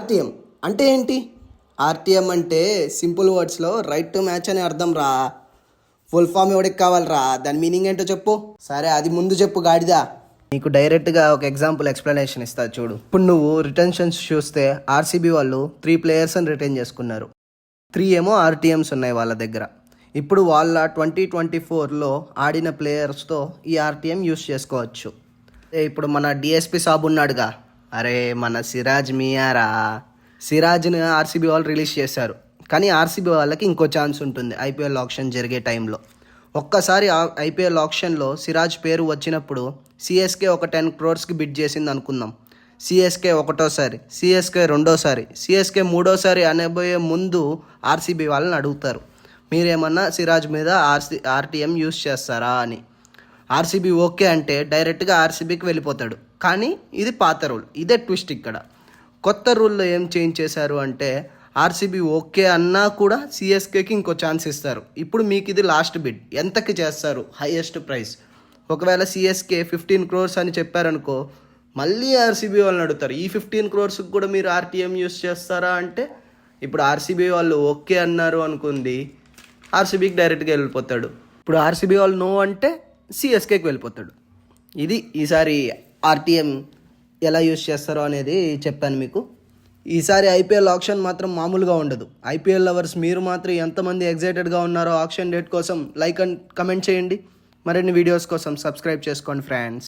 RTM అంటే ఏంటి? RTM అంటే సింపుల్ వర్డ్స్లో రైట్ టు మ్యాచ్ అని అర్థం రా. ఫుల్ ఫామ్ ఎవడికి కావాలరా? దాని మీనింగ్ ఏంటో చెప్పు. సరే అది ముందు చెప్పు గాడిదా. నీకు డైరెక్ట్గా ఒక ఎగ్జాంపుల్ ఎక్స్ప్లెనేషన్ ఇస్తా చూడు. ఇప్పుడు నువ్వు రిటెన్షన్స్ చూస్తే ఆర్సీబీ వాళ్ళు 3 players అని రిటైన్ చేసుకున్నారు. 3 ఏమో ఆర్టీఎమ్స్ ఉన్నాయి వాళ్ళ దగ్గర. ఇప్పుడు వాళ్ళ 2024లో ఆడిన ప్లేయర్స్తో ఈ ఆర్టీఎం యూస్ చేసుకోవచ్చు. ఇప్పుడు మన డిఎస్పి సాబ్ ఉన్నాడుగా, అరే మన సిరాజ్ మియారా, సిరాజ్ని ఆర్సీబీ వాళ్ళు రిలీజ్ చేశారు. కానీ ఆర్సీబీ వాళ్ళకి ఇంకో ఛాన్స్ ఉంటుంది ఐపీఎల్ ఆప్షన్ జరిగే టైంలో. ఒక్కసారి ఐపీఎల్ ఆప్షన్లో సిరాజ్ పేరు వచ్చినప్పుడు సిఎస్కే ఒక 10 crores బిడ్ చేసింది అనుకుందాం. సిఎస్కే ఒకటోసారి, సిఎస్కే రెండోసారి, సిఎస్కే మూడోసారి అనబోయే ముందు ఆర్సీబీ వాళ్ళని అడుగుతారు, మీరేమన్నా సిరాజ్ మీద ఆర్టీఎం యూస్ చేస్తారా అని. ఆర్సీబీ ఓకే అంటే డైరెక్ట్గా ఆర్సీబీకి వెళ్ళిపోతాడు. కానీ ఇది పాత రూల్, ఇదే ట్విస్ట్ ఇక్కడ. కొత్త రూల్లో ఏం చేంజ్ చేశారు అంటే ఆర్సీబీ ఓకే అన్నా కూడా సిఎస్కేకి ఇంకో ఛాన్స్ ఇస్తారు. ఇప్పుడు మీకు ఇది లాస్ట్ బిడ్, ఎంతకి చేస్తారు హైయెస్ట్ ప్రైస్. ఒకవేళ సిఎస్కే 15 crores అని చెప్పారనుకో, మళ్ళీ ఆర్సీబీ వాళ్ళని అడుగుతారు, ఈ 15 crores కూడా మీరు ఆర్టీఎం యూస్ చేస్తారా అంటే ఇప్పుడు ఆర్సీబీ వాళ్ళు ఓకే అన్నారు అనుకుంది, ఆర్సీబీకి డైరెక్ట్గా వెళ్ళిపోతాడు. ఇప్పుడు ఆర్సీబీ వాళ్ళు నో అంటే సిఎస్కేకి వెళ్ళిపోతాడు. ఇది ఈసారి ఆర్టీఎం ఎలా యూస్ చేస్తారో అనేది చెప్పాను మీకు. ఈసారి ఐపీఎల్ ఆప్షన్ మాత్రం మామూలుగా ఉండదు. ఐపీఎల్ లవర్స్ మీరు మాత్రం ఎంతమంది ఎగ్జైటెడ్గా ఉన్నారో ఆప్షన్ డేట్ కోసం లైక్ అండ్ కమెంట్ చేయండి. మరిన్ని వీడియోస్ కోసం సబ్స్క్రైబ్ చేసుకోండి ఫ్రెండ్స్.